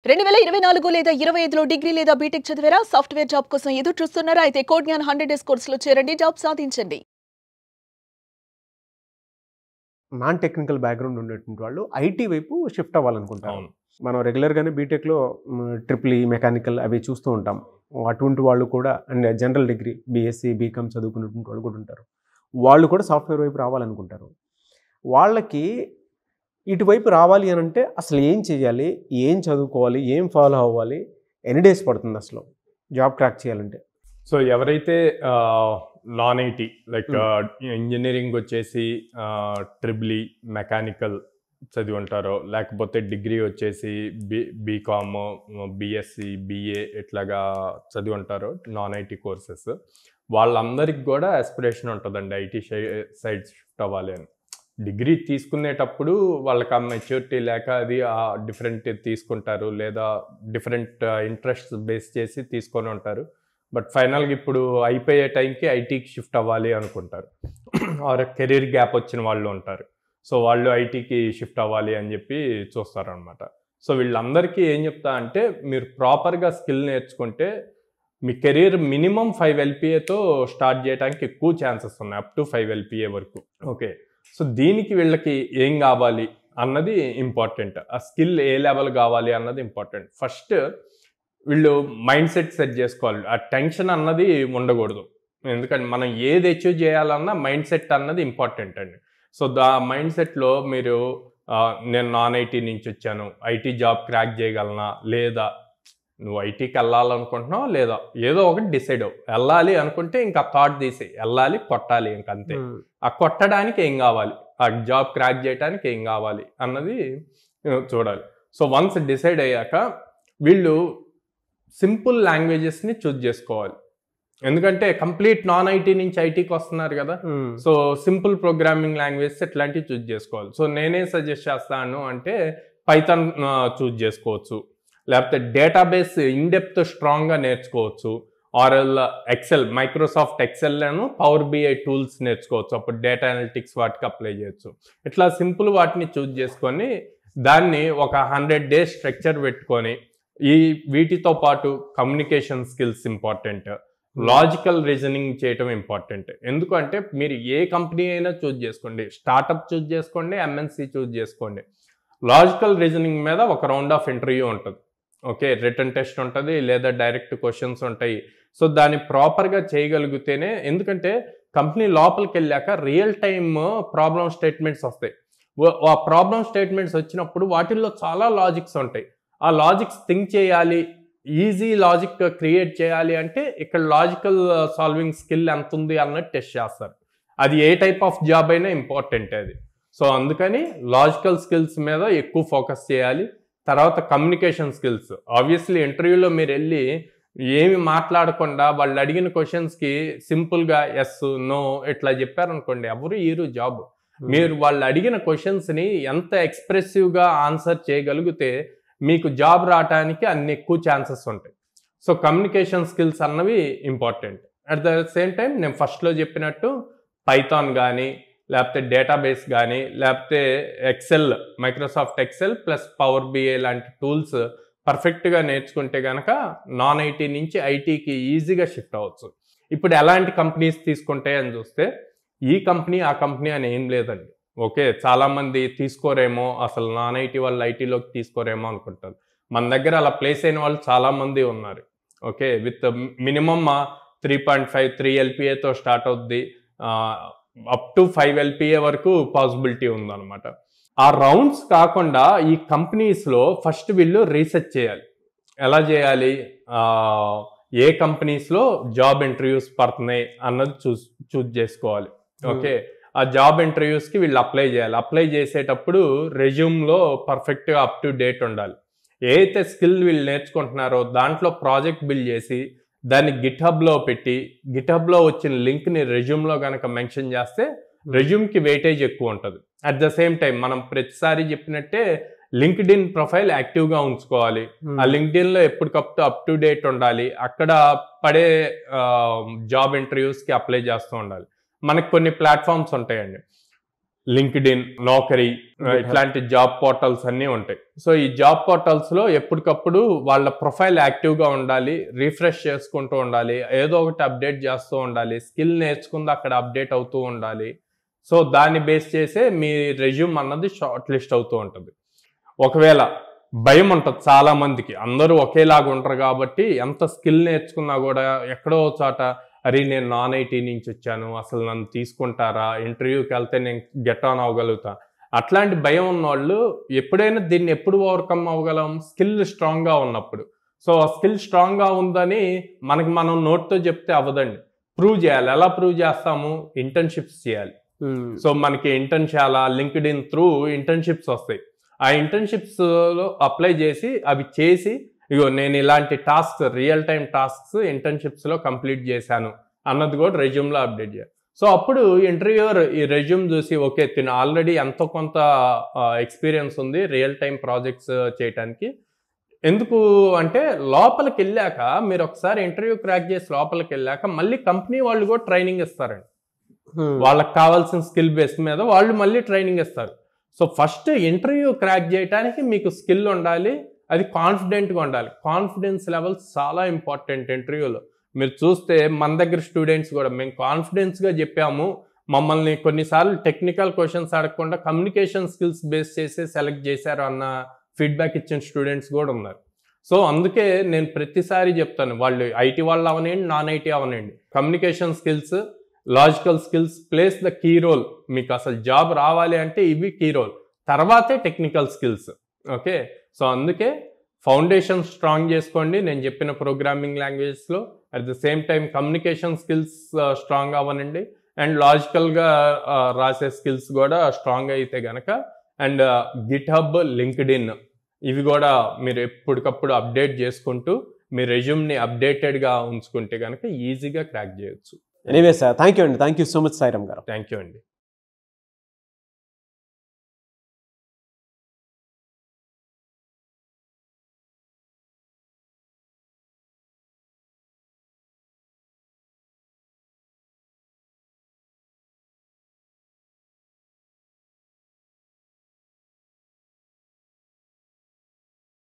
2024 లేదా 25లో డిగ్రీ లేదా బీటెక్ చదివారా? సాఫ్ట్‌వేర్ జాబ్ కోసం ఎదురు చూస్తున్నారా? అయితే కోడ్ జ్ఞాన్ 100 డేస్ కోర్సులో చేరండి, జాబ్ సాధించండి. నాన్ టెక్నికల్ బ్యాక్‌గ్రౌండ్ ఉండేటువంటి వాళ్ళు ఐటీ వైపు షిఫ్ట్ అవ్వాలనుకుంటారు. అవును. మనం రెగ్యులర్‌గానే బీటెక్‌లో ట్రిపుల్ ఈ, మెకానికల్ అవి చూస్తూ ఉంటాం. అటువంటి వాళ్ళు కూడా and general degree BSc, BCom చదువుకున్నటువంటి వాళ్ళు కూడా ఉంటారు. వాళ్ళు కూడా సాఫ్ట్‌వేర్ వైపు రావాలనుకుంటారు. వాళ్ళకి ఇటువైపు రావాలి అని అంటే అసలు ఏం చేయాలి? ఏం చదువుకోవాలి? ఏం ఫాలో అవ్వాలి? ఎన్ని డేస్ పడుతుంది అసలు జాబ్ క్రాక్ చేయాలంటే? సో ఎవరైతే నాన్ ఐటీ లైక్ ఇంజనీరింగ్ వచ్చేసి ట్రిపుల్ ఈ, మెకానికల్ చదివి ఉంటారో, లేకపోతే డిగ్రీ వచ్చేసి బీకామ్, బీఎస్సీ, బీఏ ఇట్లాగా చదివి ఉంటారో నాన్ ఐటీ కోర్సెస్, వాళ్ళందరికి కూడా ఆస్పిరేషన్ ఉంటుందండి ఐటీ సైడ్ షిఫ్ట్ అవ్వాలి అని. డిగ్రీ తీసుకునేటప్పుడు వాళ్ళకి ఆ మెచ్యూరిటీ లేక అది డిఫరెంట్ తీసుకుంటారు, లేదా డిఫరెంట్ ఇంట్రెస్ట్ బేస్ చేసి తీసుకొని ఉంటారు. బట్ ఫైనల్గా ఇప్పుడు అయిపోయే టైంకి ఐటీకి షిఫ్ట్ అవ్వాలి అనుకుంటారు. ఆర్ కెరీర్ గ్యాప్ వచ్చిన వాళ్ళు ఉంటారు. సో వాళ్ళు ఐటీకి షిఫ్ట్ అవ్వాలి అని చెప్పి చూస్తారనమాట. సో వీళ్ళందరికీ ఏం చెప్తా అంటే, మీరు ప్రాపర్గా స్కిల్ నేర్చుకుంటే మీ కెరీర్ మినిమం 5 LPAతో స్టార్ట్ చేయడానికి ఎక్కువ ఛాన్సెస్ ఉన్నాయి, అప్ టు 5 LPA వరకు. ఓకే, సో దీనికి వీళ్ళకి ఏం కావాలి అన్నది ఇంపార్టెంట్. ఆ స్కిల్ ఏ లెవెల్ కావాలి అన్నది ఇంపార్టెంట్. ఫస్ట్ వీళ్ళు మైండ్ సెట్ చేసుకోవాలి. ఆ టెన్షన్ అన్నది ఉండకూడదు. ఎందుకంటే మనం ఏది అచీవ్ చేయాలన్నా మైండ్ సెట్ అన్నది ఇంపార్టెంట్ అండి. సో ఆ మైండ్ సెట్లో మీరు నేను నాన్ ఐటీ నుంచి వచ్చాను, ఐటీ జాబ్ క్రాక్ చేయగలనా, లేదా నువ్వు ఐటీకి వెళ్ళాలనుకుంటున్నావు, లేదా ఏదో ఒకటి డిసైడ్ అవ్వు. వెళ్ళాలి అనుకుంటే ఇంకా థాట్ తీసి వెళ్ళాలి, కొట్టాలి, ఇంకంతే. ఆ కొట్టడానికి ఏం కావాలి, ఆ జాబ్ క్రాక్ చేయడానికి ఏం కావాలి అన్నది చూడాలి. సో వన్స్ డిసైడ్ అయ్యాక వీళ్ళు సింపుల్ లాంగ్వేజెస్ని చూజ్ చేసుకోవాలి. ఎందుకంటే కంప్లీట్ నాన్ ఐటీ నుంచి ఐటీకి వస్తున్నారు కదా. సో సింపుల్ ప్రోగ్రామింగ్ లాంగ్వేజెస్ ఇట్లాంటివి చూజ్ చేసుకోవాలి. సో నేనే సజెస్ట్ చేస్తాను అంటే పైథాన్ చూజ్ చేసుకోవచ్చు, లేకపోతే డేటాబేస్ ఇన్డెప్త్ స్ట్రాంగ్గా నేర్చుకోవచ్చు, ఆర్ఎల్ ఎక్సెల్, మైక్రోసాఫ్ట్ ఎక్సెల్ను పవర్ బిఐ టూల్స్ నేర్చుకోవచ్చు. అప్పుడు డేటా అనలిటిక్స్ వాటికి అప్లై చేయొచ్చు. ఇట్లా సింపుల్ వాటిని చూజ్ చేసుకొని దాన్ని ఒక 100 days స్ట్రక్చర్ పెట్టుకొని వీటితో పాటు communication skills important, logical reasoning చేయటం ఇంపార్టెంట్. ఎందుకంటే మీరు ఏ కంపెనీ అయినా చూజ్ చేసుకోండి, స్టార్టప్ చూజ్ చేసుకోండి, ఎంఎన్సీ చూజ్ చేసుకోండి, లాజికల్ రీజనింగ్ మీద ఒక రౌండ్ ఆఫ్ ఇంటర్వ్యూ ఉంటుంది. ఓకే, రిటర్న్ టెస్ట్ ఉంటుంది, లేదా డైరెక్ట్ క్వశ్చన్స్ ఉంటాయి. సో దాన్ని ప్రాపర్గా చేయగలిగితేనే, ఎందుకంటే కంపెనీ లోపలికి వెళ్ళాక రియల్ టైమ్ ప్రాబ్లమ్ స్టేట్మెంట్స్ వస్తాయి. ఆ ప్రాబ్లమ్ స్టేట్మెంట్స్ వచ్చినప్పుడు వాటిల్లో చాలా లాజిక్స్ ఉంటాయి. ఆ లాజిక్స్ థింక్ చేయాలి, ఈజీ లాజిక్ క్రియేట్ చేయాలి అంటే ఇక్కడ లాజికల్ సాల్వింగ్ స్కిల్ ఎంత ఉంది అన్నది టెస్ట్ చేస్తారు. అది ఏ టైప్ ఆఫ్ జాబ్ అయినా ఇంపార్టెంట్ అది. సో అందుకని లాజికల్ స్కిల్స్ మీద ఎక్కువ ఫోకస్ చేయాలి. తర్వాత కమ్యూనికేషన్ స్కిల్స్. ఆబ్వియస్లీ ఇంటర్వ్యూలో మీరు వెళ్ళి ఏమి మాట్లాడకుండా వాళ్ళు అడిగిన క్వశ్చన్స్కి సింపుల్గా ఎస్, నో ఇట్లా చెప్పారనుకోండి, ఎవరు ఈరు జాబ్. మీరు వాళ్ళు అడిగిన క్వశ్చన్స్ని ఎంత ఎక్స్ప్రెసివ్గా ఆన్సర్ చేయగలిగితే మీకు జాబ్ రావడానికి అన్ని ఎక్కువ ఛాన్సెస్ ఉంటాయి. సో కమ్యూనికేషన్ స్కిల్స్ అన్నవి important. At the same time నేను ఫస్ట్లో చెప్పినట్టు పైథాన్ కానీ, లేకపోతే డేటాబేస్ కానీ, లేకపోతే Excel, Microsoft Excel plus Power BI లాంటి టూల్స్ పర్ఫెక్ట్గా నేర్చుకుంటే కనుక నాన్ ఐటీ నుంచి ఐటీకి ఈజీగా షిఫ్ట్ అవ్వచ్చు. ఇప్పుడు ఎలాంటి కంపెనీస్ తీసుకుంటాయి అని చూస్తే, ఈ కంపెనీ ఆ కంపెనీ అని ఏం లేదండి. ఓకే, చాలామంది తీసుకోరేమో, అసలు నాన్ ఐటీ వాళ్ళు ఐటీలోకి తీసుకోరేమో అనుకుంటారు. మన దగ్గర అలా ప్లేస్ అయిన వాళ్ళు చాలామంది ఉన్నారు. ఓకే, విత్ మినిమమ్ 3.5, 3 LPAతో స్టార్ట్ అవుద్ది, అప్ టు 5 LPA వరకు పాసిబిలిటీ ఉందన్నమాట. ఆ రౌండ్స్ కాకుండా ఈ కంపెనీస్లో ఫస్ట్ వీళ్ళు రీసెర్చ్ చేయాలి. ఎలా చేయాలి, ఏ కంపెనీస్లో జాబ్ ఇంటర్వ్యూస్ పడుతున్నాయి అన్నది చూజ్ చేసుకోవాలి. ఓకే, ఆ జాబ్ ఇంటర్వ్యూస్కి వీళ్ళు అప్లై చేయాలి. అప్లై చేసేటప్పుడు రెజ్యూమ్లో పర్ఫెక్ట్గా అప్ టు డేట్ ఉండాలి. ఏదైతే స్కిల్ వీళ్ళు నేర్చుకుంటున్నారో దాంట్లో ప్రాజెక్ట్ బిల్డ్ చేసి దాన్ని గిట్హబ్లో పెట్టి, గిట్హబ్లో వచ్చిన లింక్ని రెజ్యూమ్లో కనుక మెన్షన్ చేస్తే రెజ్యూమ్కి వెయిటేజ్ ఎక్కువ ఉంటుంది. అట్ ద సేమ్ టైం మనం ప్రతిసారి చెప్పినట్టే లింక్డ్ఇన్ ప్రొఫైల్ యాక్టివ్గా ఉంచుకోవాలి. ఆ లింక్డ్ఇన్లో ఎప్పటికప్పుడు అప్ టు డేట్ ఉండాలి. అక్కడ పడే జాబ్ ఇంటర్వ్యూస్కి అప్లై చేస్తూ ఉండాలి. మనకు కొన్ని ప్లాట్ఫామ్స్ ఉంటాయండి, లింక్డ్ఇన్, నౌకరీ, ఇట్లాంటి జాబ్ పోర్టల్స్ అన్నీ ఉంటాయి. సో ఈ జాబ్ పోర్టల్స్ లో ఎప్పటికప్పుడు వాళ్ళ ప్రొఫైల్ యాక్టివ్ గా ఉండాలి, రిఫ్రెష్ చేసుకుంటూ ఉండాలి, ఏదో ఒకటి అప్డేట్ చేస్తూ ఉండాలి, స్కిల్ నేర్చుకుంది అక్కడ అప్డేట్ అవుతూ ఉండాలి. సో దాన్ని బేస్ చేసే మీ రెజ్యూమ్ అన్నది షార్ట్ లిస్ట్ అవుతూ ఉంటుంది. ఒకవేళ భయం ఉంటుంది చాలా మందికి, అందరూ ఒకేలాగా ఉంటారు కాబట్టి ఎంత స్కిల్ నేర్చుకున్నా కూడా ఎక్కడో చోట అరే నేను నాన్ ఐటీ నుంచి వచ్చాను, అసలు నన్ను తీసుకుంటారా, ఇంటర్వ్యూకి వెళ్తే నేను గెట్ ఆన్ అవ్వగలుగుతా, అట్లాంటి భయం ఉన్న వాళ్ళు ఎప్పుడైనా దీన్ని ఎప్పుడు ఓవర్కమ్ అవ్వగలం, స్కిల్ స్ట్రాంగ్గా ఉన్నప్పుడు. సో ఆ స్కిల్ స్ట్రాంగ్గా ఉందని మనం నోట్తో చెప్తే అవ్వదండి, ప్రూవ్ చేయాలి. ఎలా ప్రూవ్ చేస్తాము? ఇంటర్న్షిప్స్ చేయాలి. సో మనకి ఇంటర్న్షాల, లింక్డ్ఇన్ త్రూ ఇంటర్న్షిప్స్ వస్తాయి. ఆ ఇంటర్న్షిప్స్లో అప్లై చేసి అవి చేసి ఇగో నేను ఇలాంటి టాస్క్, రియల్ టైం టాస్క్స్ ఇంటర్న్షిప్స్లో కంప్లీట్ చేశాను అన్నది కూడా రెజ్యూమ్లో అప్డేట్ చేయాలి. సో అప్పుడు ఇంటర్వ్యూయర్ ఈ రెజ్యూమ్ చూసి ఓకే తిను ఆల్రెడీ ఎంతో కొంత ఎక్స్పీరియన్స్ ఉంది రియల్ టైం ప్రాజెక్ట్స్ చేయడానికి. ఎందుకు అంటే లోపలికి వెళ్ళాక మీరు ఒకసారి ఇంటర్వ్యూ క్రాక్ చేసి లోపలికి వెళ్ళాక మళ్ళీ కంపెనీ వాళ్ళు కూడా ట్రైనింగ్ ఇస్తారండి. వాళ్ళకి కావాల్సిన స్కిల్ బేస్ మీద వాళ్ళు మళ్ళీ ట్రైనింగ్ ఇస్తారు. సో ఫస్ట్ ఇంటర్వ్యూ క్రాక్ చేయడానికి మీకు స్కిల్ ఉండాలి, అది కాన్ఫిడెంట్గా ఉండాలి. కాన్ఫిడెన్స్ లెవెల్స్ చాలా ఇంపార్టెంట్ ఇంటర్వ్యూలో. మీరు చూస్తే మన దగ్గర స్టూడెంట్స్ కూడా మేము కాన్ఫిడెన్స్గా చెప్పాము, మమ్మల్ని కొన్నిసార్లు టెక్నికల్ క్వశ్చన్స్ అడగకుండా కమ్యూనికేషన్ స్కిల్స్ బేస్ చేసి సెలెక్ట్ చేశారు అన్న ఫీడ్బ్యాక్ ఇచ్చిన స్టూడెంట్స్ కూడా ఉన్నారు. సో అందుకే నేను ప్రతిసారి చెప్తాను, వాళ్ళు ఐటీ వాళ్ళు అవనండి, నాన్ ఐటీ అవనండి, communication skills, logical skills plays the key role. మీకు అసలు జాబ్ రావాలి అంటే ఇవి కీ రోల్, తర్వాతే టెక్నికల్ స్కిల్స్. ఓకే, సో అందుకే ఫౌండేషన్ స్ట్రాంగ్ చేసుకోండి నేను చెప్పిన ప్రోగ్రామింగ్ లాంగ్వేజెస్లో. At the same time communication skills strong అవ్వనండి, అండ్ లాజికల్గా రాసే స్కిల్స్ కూడా స్ట్రాంగ్ అయితే కనుక, అండ్ గిట్హబ్, లింక్డ్ఇన్ ఇవి కూడా మీరు ఎప్పటికప్పుడు అప్డేట్ చేసుకుంటూ మీ రెజ్యూమ్ని అప్డేటెడ్గా ఉంచుకుంటే కనుక ఈజీగా క్రాక్ చేయొచ్చు. ఎనీవే సార్, థ్యాంక్ యూ అండి. Thank you so much Sairam గారు. థ్యాంక్ యూ అండి.